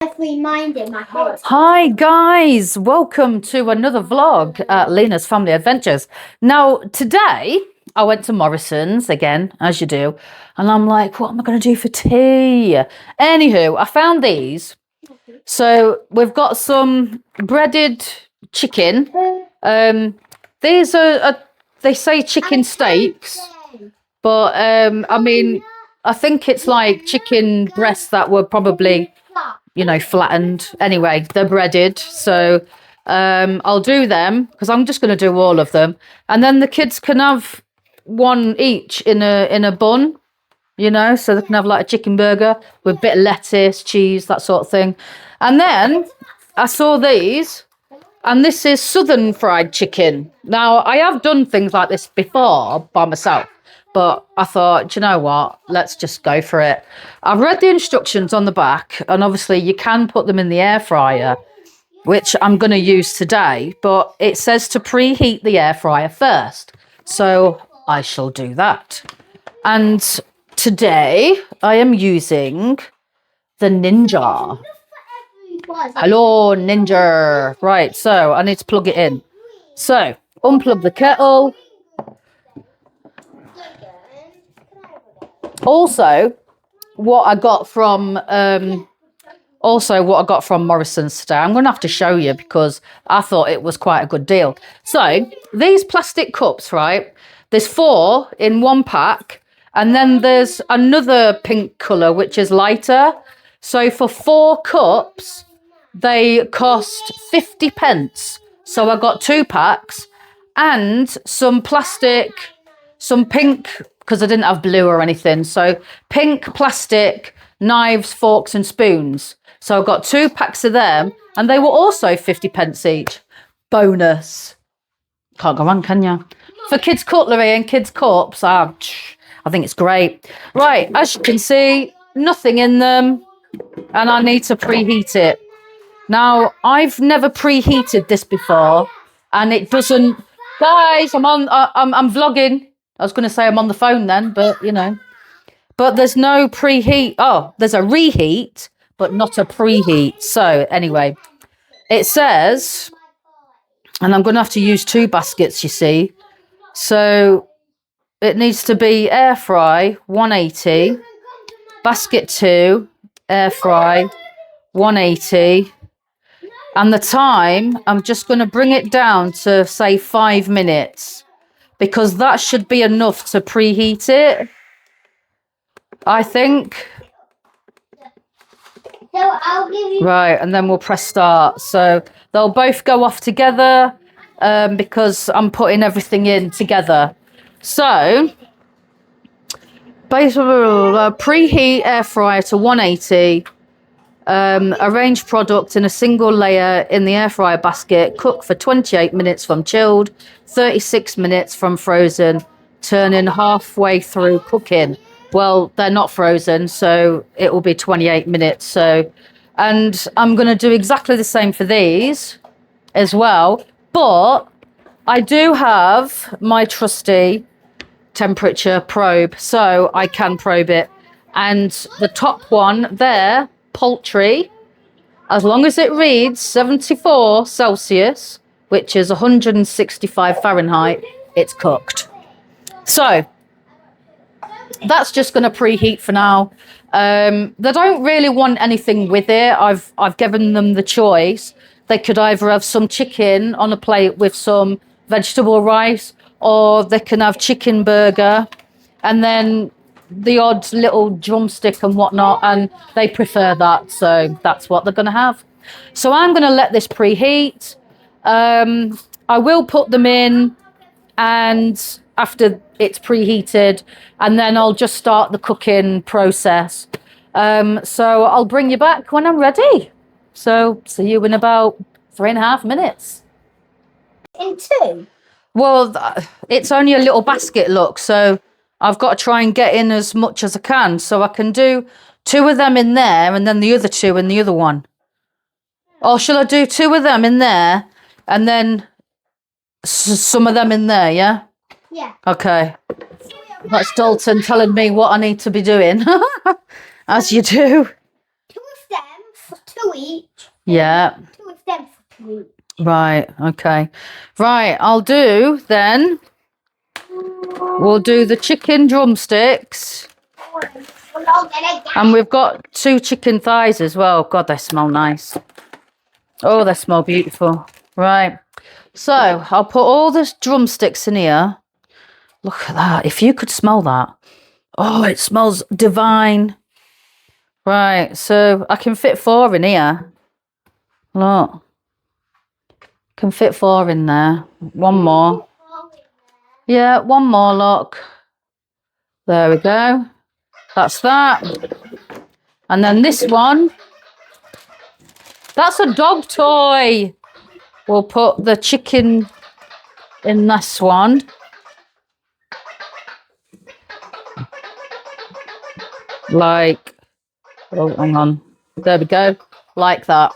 Mind in my head. Hi guys, welcome to another vlog at Lena's Family Adventures. Now today I went to Morrison's again, as you do, and I'm like, what am I going to do for tea? Anywho, I found these. So we've got some breaded chicken. These are they say chicken steaks, but I mean, I think it's like chicken breasts that were probably, you know, flattened. Anyway, they're breaded, so I'll do them because I'm just going to do all of them, and then the kids can have one each in a bun, you know, so they can have like a chicken burger with a bit of lettuce, cheese, that sort of thing. And then I saw these, and this is Southern fried chicken. Now I have done things like this before by myself, but I thought, do you know what? Let's just go for it. I've read the instructions on the back, and obviously you can put them in the air fryer, which I'm going to use today, but it says to preheat the air fryer first. So I shall do that. And today I am using the Ninja. Hello, Ninja. Right, so I need to plug it in. So unplug the kettle. Also, what I got from Morrison's today, I'm going to have to show you because I thought it was quite a good deal. So these plastic cups, right? There's 4 in one pack, and then there's another pink colour which is lighter. So for 4 cups, they cost 50 pence. So I got 2 packs and some plastic, some pink, because I didn't have blue or anything. So pink plastic knives, forks and spoons. So I got 2 packs of them, and they were also 50 pence each. Bonus. Can't go wrong, can you? For kids' cutlery and kids' cups, I think it's great. Right, as you can see, nothing in them, and I need to preheat it. Now, I've never preheated this before, and it doesn't... Guys, I'm vlogging. I was going to say I'm on the phone then, but, you know. But there's no preheat. Oh, there's a reheat, but not a preheat. So, anyway, it says... And I'm going to have to use 2 baskets, you see. So, it needs to be air fry, 180. Basket 2, air fry, 180. And the time, I'm just going to bring it down to, say, 5 minutes. Because that should be enough to preheat it, I think. So I'll give you... Right, and then we'll press start. So they'll both go off together because I'm putting everything in together. So, basically, preheat air fryer to 180. Arrange product in a single layer in the air fryer basket. Cook for 28 minutes from chilled, 36 minutes from frozen. Turn in halfway through cooking. Well, they're not frozen, so it will be 28 minutes. So, and I'm going to do exactly the same for these as well. But I do have my trusty temperature probe, so I can probe it. And the top one there, poultry, as long as it reads 74 Celsius, which is 165 Fahrenheit, it's cooked. So that's just going to preheat for now. They don't really want anything with it. I've given them the choice. They could either have some chicken on a plate with some vegetable rice, or they can have chicken burger and then the odd little drumstick and whatnot, and they prefer that, so that's what they're going to have. So I'm going to let this preheat. I will put them in, and after it's preheated, and then I'll just start the cooking process. So I'll bring you back when I'm ready. So see you in about 3.5 minutes. In 2? Well, it's only a little basket, look, so I've got to try and get in as much as I can. So I can do 2 of them in there and then the other 2 in the other one. Or shall I do 2 of them in there and then some of them in there, yeah? Yeah. Okay. That's Dalton telling me what I need to be doing. As you do. 2 of them for 2 2 each. Yeah. 2 of them for 2 each. Right, okay. Right, I'll do then. We'll do the chicken drumsticks. And we've got 2 chicken thighs as well. God, they smell nice. Oh, they smell beautiful. Right. So I'll put all the drumsticks in here. Look at that. If you could smell that. Oh, it smells divine. Right. So I can fit 4 in here. Look. Can fit 4 in there. 1 more. Yeah, 1 more, look. There we go. That's that. And then this one. That's a dog toy. We'll put the chicken in this one. Like, oh, hang on. There we go. Like that.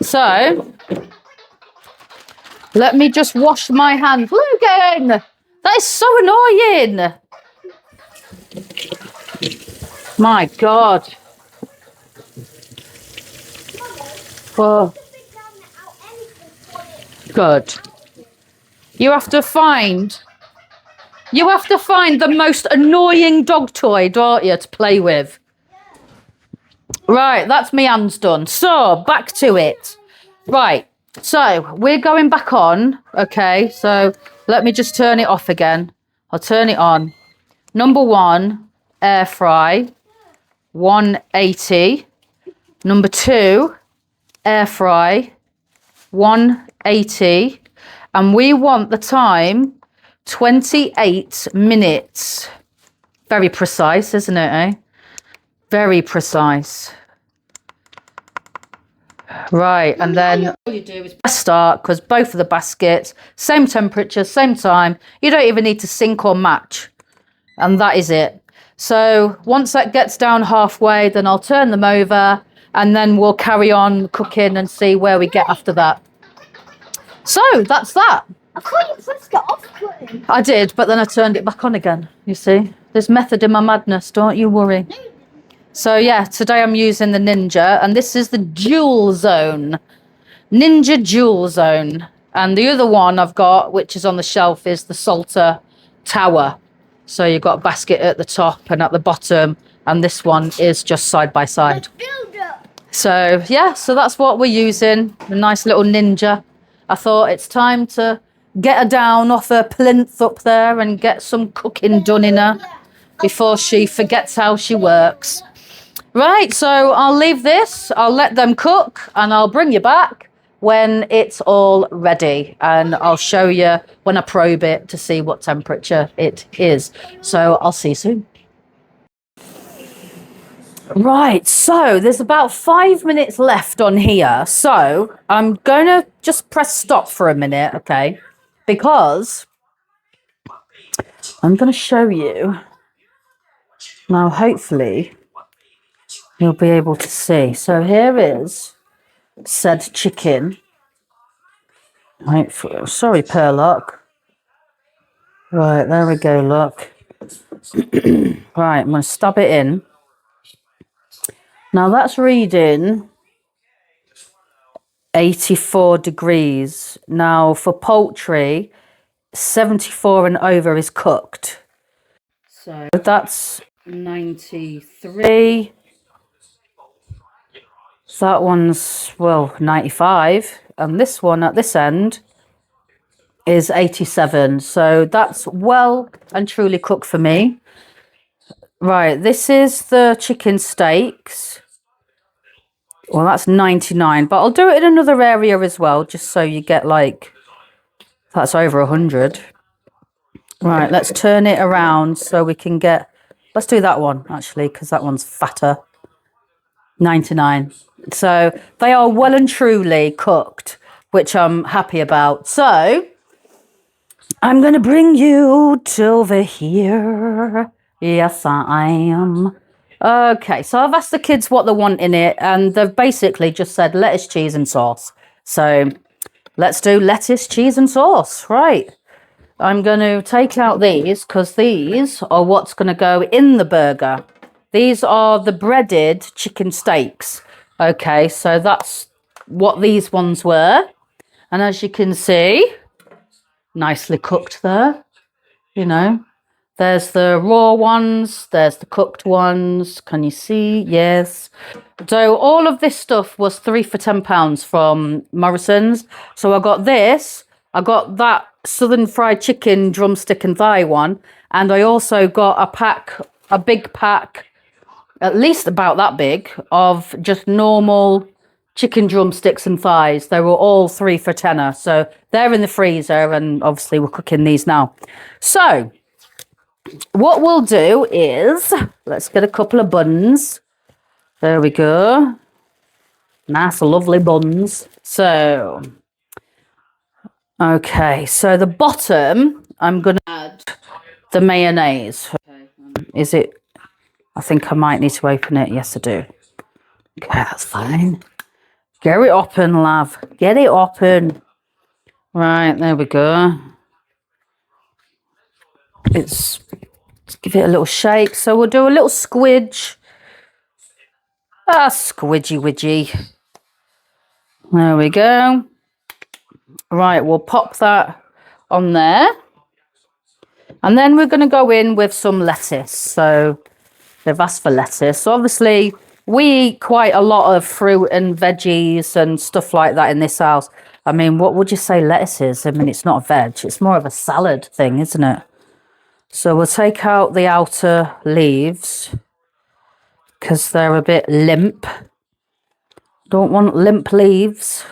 So, let me just wash my hands. Logan! That is so annoying. My God. Oh. Good. You have to find the most annoying dog toy, don't you, to play with? Right, that's my hands done. So, back to it. Right, so we're going back on. Okay, so let me just turn it off again. I'll turn it on. Number 1, air fry, 180. Number 2, air fry, 180. And we want the time 28 minutes. Very precise, isn't it, eh? Very precise. Right, and then all you do is press start, because both of the baskets, same temperature, same time. You don't even need to sync or match. And that is it. So once that gets down halfway, then I'll turn them over, and then we'll carry on cooking and see where we get after that. So that's that. I thought you pressed the off button. I did, but then I turned it back on again. You see, there's method in my madness. Don't you worry. So yeah, today I'm using the Ninja, and this is the Jewel Zone. Ninja Jewel Zone. And the other one I've got, which is on the shelf, is the Salter Tower. So you've got a basket at the top and at the bottom, and this one is just side by side. So yeah, so that's what we're using. A nice little Ninja. I thought it's time to get her down off her plinth up there and get some cooking done in her before she forgets how she works. Right, so I'll leave this, I'll let them cook, and I'll bring you back when it's all ready, and I'll show you when I probe it to see what temperature it is. So I'll see you soon. Right, so there's about 5 minutes left on here, so I'm going to just press stop for a minute, okay, because I'm going to show you. Now, hopefully, you'll be able to see. So here is said chicken. Right, sorry, Perlock. Right, there we go, look. Right, I'm going to stab it in. Now, that's reading 84 degrees. Now, for poultry, 74 and over is cooked. So that's 93. That one's, well, 95. And this one at this end is 87. So that's well and truly cooked for me. Right, this is the chicken steaks. Well, that's 99. But I'll do it in another area as well, just so you get like, that's over 100. Right, let's turn it around so we can get, let's do that one actually, because that one's fatter. 99. So they are well and truly cooked, which I'm happy about. So I'm going to bring you over here. Yes, I am. Okay, so I've asked the kids what they want in it, and they've basically just said lettuce, cheese and sauce. So let's do lettuce, cheese and sauce. Right. I'm going to take out these because these are what's going to go in the burger. These are the breaded chicken steaks. Okay, so that's what these ones were. And as you can see, nicely cooked there, you know. There's the raw ones, there's the cooked ones. Can you see? Yes. So all of this stuff was 3 for £10 from Morrison's. So I got this, I got that Southern fried chicken drumstick and thigh one, and I also got a big pack, at least about that big, of just normal chicken drumsticks and thighs. They were all 3 for tenner. So they're in the freezer, and obviously we're cooking these now. So what we'll do is, let's get a couple of buns. There we go. Nice, lovely buns. So, okay, so the bottom, I'm going to add the mayonnaise. Is it? I think I might need to open it. Yes, I do. Okay, that's fine. Get it open, love. Get it open. Right, there we go. Let's give it a little shake. So we'll do a little squidge. Ah, squidgy widgy. There we go. Right, we'll pop that on there. And then we're going to go in with some lettuce. So they've asked for lettuce. So obviously we eat quite a lot of fruit and veggies and stuff like that in this house. I mean, what would you say lettuce is? I mean, it's not a veg. It's more of a salad thing, isn't it? So we'll take out the outer leaves because they're a bit limp. Don't want limp leaves.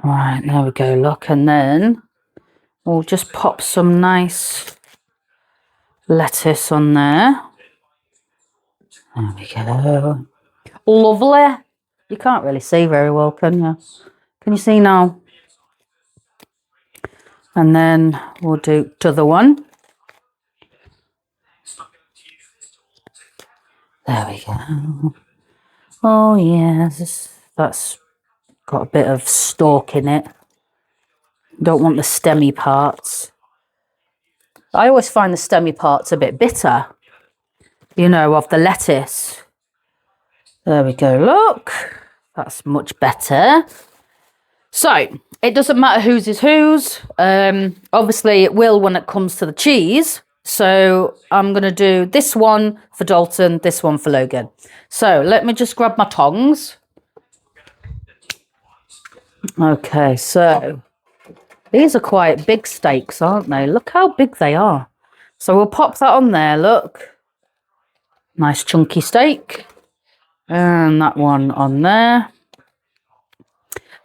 Right, there we go, look. And then we'll just pop some nice lettuce on there. There we go. Lovely. You can't really see very well, can you? Can you see now? And then we'll do the other one. There we go. Oh, yes. That's got a bit of stalk in it. Don't want the stemmy parts. I always find the stemmy parts a bit bitter, you know, of the lettuce. There we go, look. That's much better. So, it doesn't matter whose is whose. Obviously, it will when it comes to the cheese. So, I'm going to do this one for Dalton, this one for Logan. So, let me just grab my tongs. Okay, so these are quite big steaks, aren't they? Look how big they are. So, we'll pop that on there, look. Nice chunky steak. And that one on there.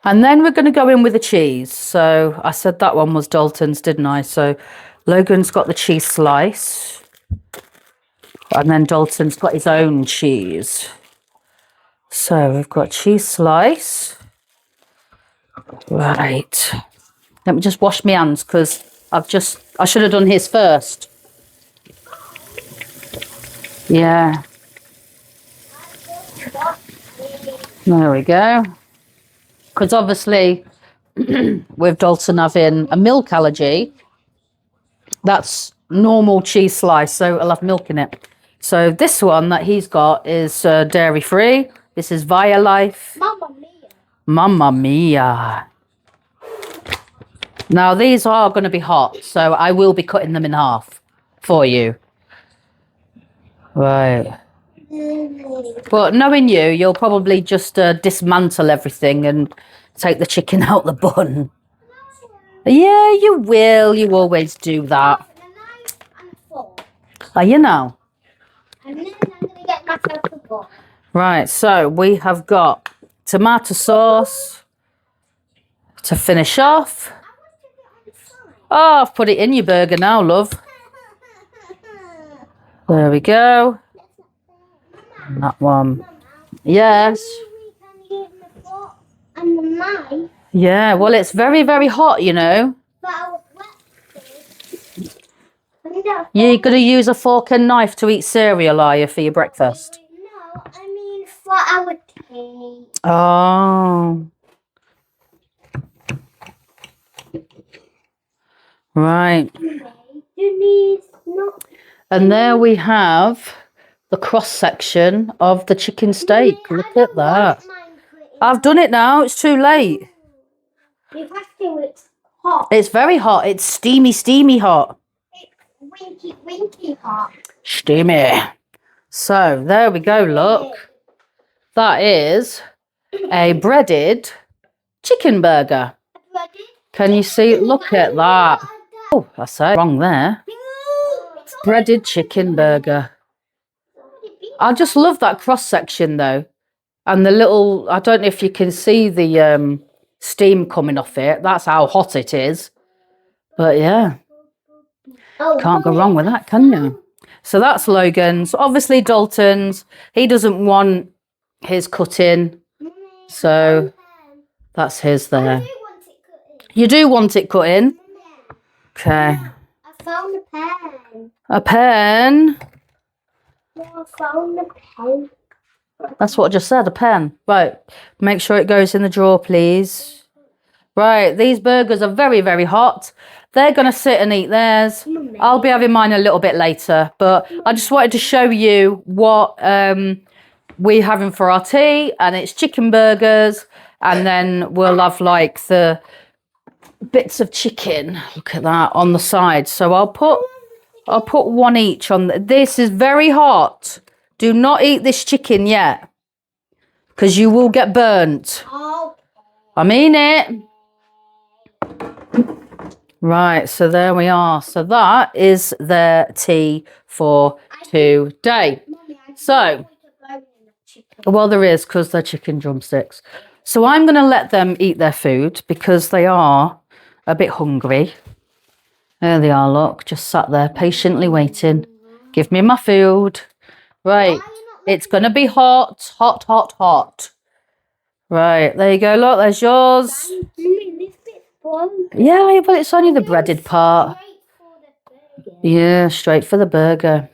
And then we're going to go in with the cheese. So I said that one was Dalton's, didn't I? So Logan's got the cheese slice. And then Dalton's got his own cheese. So we've got cheese slice. Right. Let me just wash my hands because I should have done his first. Yeah. There we go. Because obviously, with Dalton having a milk allergy, that's normal cheese slice, so it'll have milk in it. So this one that he's got is dairy-free. This is Via Life. Mamma mia. Mamma mia. Now, these are going to be hot, so I will be cutting them in half for you. Right. But knowing you, you'll probably just dismantle everything and take the chicken out the bun. Yeah, you will. You always do that. And a knife and a fork. Oh, you know. And then I'm going to get myself a bowl. Right, so we have got tomato sauce to finish off. Oh, I've put it in your burger now, love. There we go. And that one. Yes. And the knife. Yeah, well, it's very, very hot, you know. But I was wet. You're going to use a fork and knife to eat cereal, are you, for your breakfast? No, I mean for our tea. Oh. Right. Denise, not. And there we have the cross section of the chicken steak. Look I at don't that. want mine put in. I've done it now. It's too late. You have to. It's hot. It's very hot. It's steamy, steamy hot. It's winky hot. Steamy. So there we go. Look. That is a breaded chicken burger. Ready? Can you see? Look at that. Oh, I say wrong there. Breaded chicken burger. I just love that cross section though. And the little, I don't know if you can see the steam coming off it. That's how hot it is. But yeah, can't go wrong with that, can you? So that's Logan's. Obviously Dalton's. He doesn't want his cut in. So that's his there. You do want it cut in? Okay. I found a pen. A pen? I found a pen. That's what I just said, a pen. Right, make sure it goes in the drawer, please. Right, these burgers are very, very hot. They're going to sit and eat theirs. I'll be having mine a little bit later, but I just wanted to show you what we're having for our tea, and it's chicken burgers, and then we'll have like the bits of chicken, look at that, on the side. So I'll put one each on. This is very hot. Do not eat this chicken yet, because you will get burnt. I mean it. Right, so there we are. So that is their tea for today. So, well, there is, because they're chicken drumsticks. So I'm going to let them eat their food because they are a bit hungry. There they are, look, just sat there patiently waiting. Give me my food. Right, it's going to be hot, hot, hot, hot. Right, there you go, look, there's yours. Yeah, but it's only the breaded part. Yeah, straight for the burger.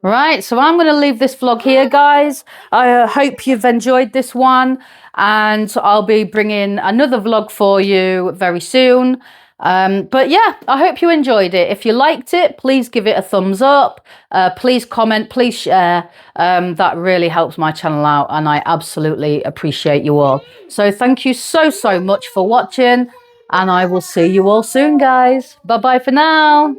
Right, so I'm going to leave this vlog here, guys. I hope you've enjoyed this one, and I'll be bringing another vlog for you very soon. But yeah, I hope you enjoyed it. If you liked it, please give it a thumbs up. Please comment, please share. That really helps my channel out, and I absolutely appreciate you all. So thank you so, so much for watching, and I will see you all soon, guys. Bye-bye for now.